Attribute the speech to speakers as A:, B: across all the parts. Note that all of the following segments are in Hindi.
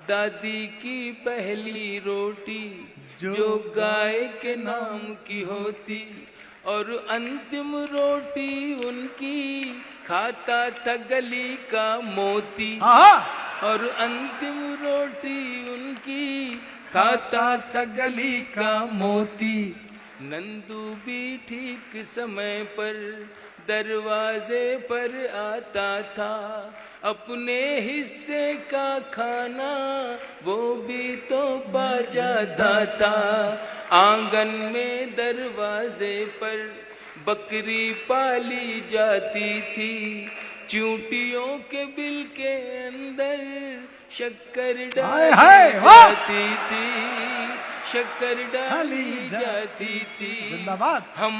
A: दादी की पहली रोटी जो गाय के नाम की होती, और अंतिम रोटी उनकी खाता था गली का मोती। और अंतिम रोटी उनकी खाता था गली का मोती। नंदू भी ठीक समय पर दरवाजे पर आता था, अपने हिस्से का खाना वो भी तो पा जाता था। आंगन में दरवाजे पर बकरी पाली जाती थी, चूंटियों के बिल के अंदर शक्कर डाली जाती थी, शक्कर डाली जाती थी। हम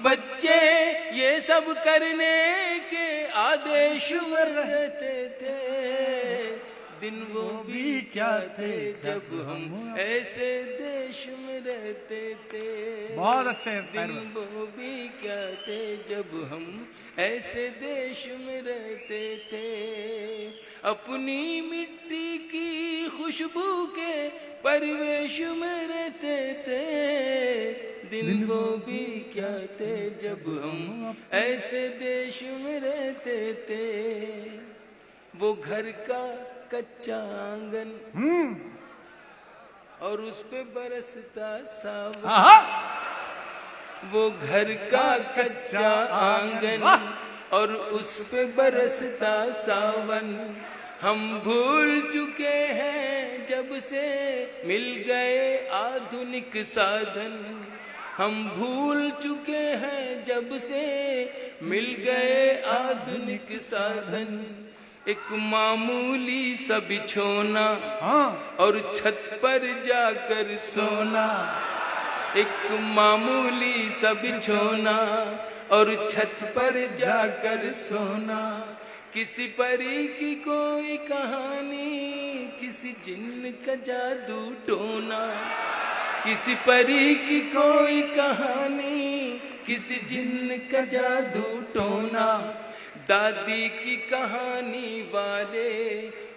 A: बच्चे ये सब करने के आदेश में रहते थे। दिन वो भी क्या थे जब हम ऐसे देश में रहते थे।
B: बहुत अच्छे।
A: दिन वो भी क्या थे जब हम ऐसे देश में रहते थे। अपनी मिट्टी की खुशबू के परिवेश में रहते थे। दिन वो भी क्या थे जब हम ऐसे देश में रहते थे। वो घर का कच्चा आंगन और उस पे बरसता सावन। वो घर का कच्चा आंगन और उस पे बरसता सावन। हम भूल चुके हैं जब से मिल गए आधुनिक साधन। हम भूल चुके हैं जब से मिल गए आधुनिक साधन। एक मामूली सा बिछोना और छत पर जाकर सोना। एक मामूली सा बिछोना और छत पर जाकर सोना। किसी परी की कोई कहानी, किसी जिन्न का जादू टोना। किसी परी की कोई कहानी, किसी जिन्न का जादू टोना। दादी की कहानी वाले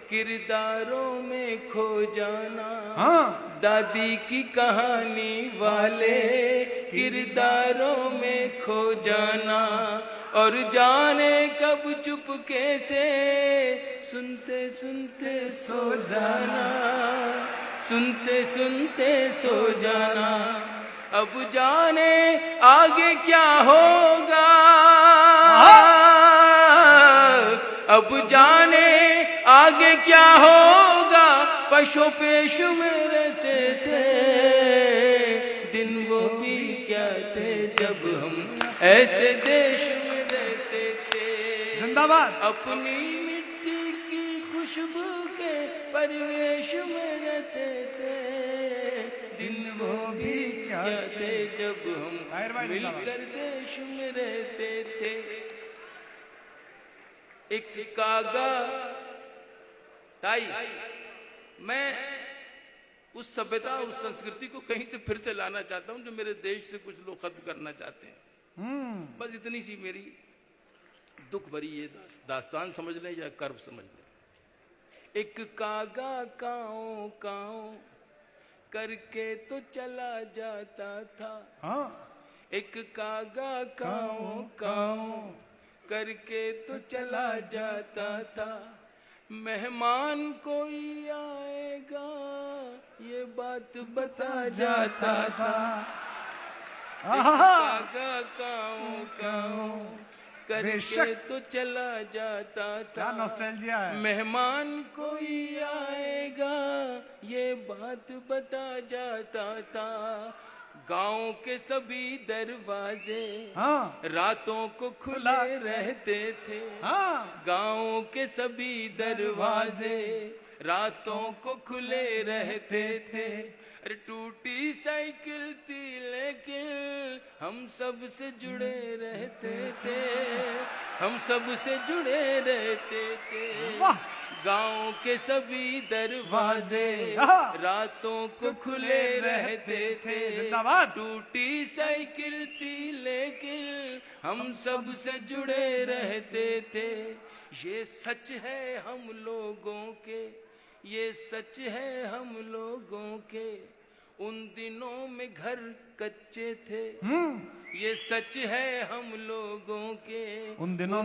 A: किरदारों में खो जाना। दादी की कहानी वाले किरदारों में खो जाना। और जाने कब चुपके से सुनते सुनते सो जाना। सुनते सुनते सो जाना। अब जाने आगे क्या होगा। अब जाने आगे क्या होगा। पशु पेश में रहते थे। दिन वो भी क्या थे जब हम ऐसे देश में रहते थे।
B: जिंदाबाद।
A: अपनी मिट्टी की खुशबू के परिवेश में रहते थे। दिन वो भी क्या थे जब हम मिलकर देश में रहते थे। एक कागा ताई, मैं उस सभ्यता उस संस्कृति को कहीं से फिर से लाना चाहता हूं जो मेरे देश से कुछ लोग खत्म करना चाहते हैं। बस इतनी सी मेरी दुख भरी ये दास्तान समझ लें या कर्व समझ लें। एक कागा काओ काओ करके तो चला जाता था। एक कागा काओ काओ करके तो चला जाता था। मेहमान कोई आएगा ये बात बता जाता था। कागा काओ काओ करके तो चला जाता था।
B: नॉस्टैल्जिया है।
A: मेहमान कोई आएगा ये बात बता जाता था। गांव के सभी दरवाजे रातों को खुले रहते थे। गांव के सभी दरवाजे रातों को खुले रहते थे। अरे टूटी साइकिल थी लेकिन हम सब से जुड़े रहते थे। हम सब से जुड़े रहते थे। गांव के सभी दरवाजे रातों को खुले रहते थे। टूटी साइकिल थी लेकिन हम सब से जुड़े रहते थे। ये सच है हम लोगों के, ये सच है हम लोगों के, उन दिनों में घर कच्चे थे। ये सच है हम लोगों के,
B: उन दिनों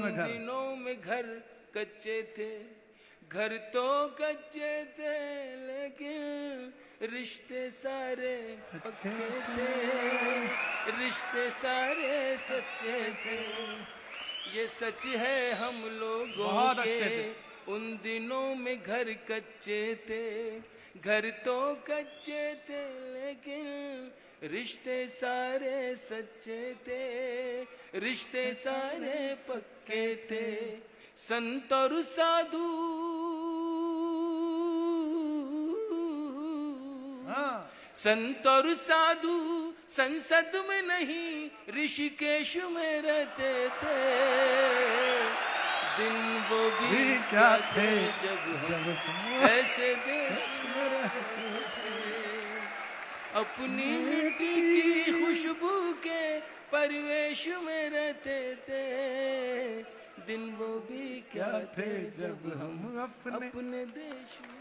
B: में घर
A: कच्चे थे। घर तो कच्चे थे लेकिन रिश्ते सारे पक्के थे, रिश्ते सारे सच्चे थे। ये सच है हम लोगों के, उन दिनों में घर कच्चे थे। घर तो कच्चे थे लेकिन रिश्ते सारे सच्चे थे, रिश्ते सारे पक्के थे। संत और साधु संत और साधु संसद में नहीं ऋषिकेश में रहते थे। दिन वो भी क्या थे जब हम ऐसे देश में रहते थे। अपनी मिट्टी की खुशबू के परिवेश में रहते थे। दिन वो भी क्या थे जब हम अपने देश में।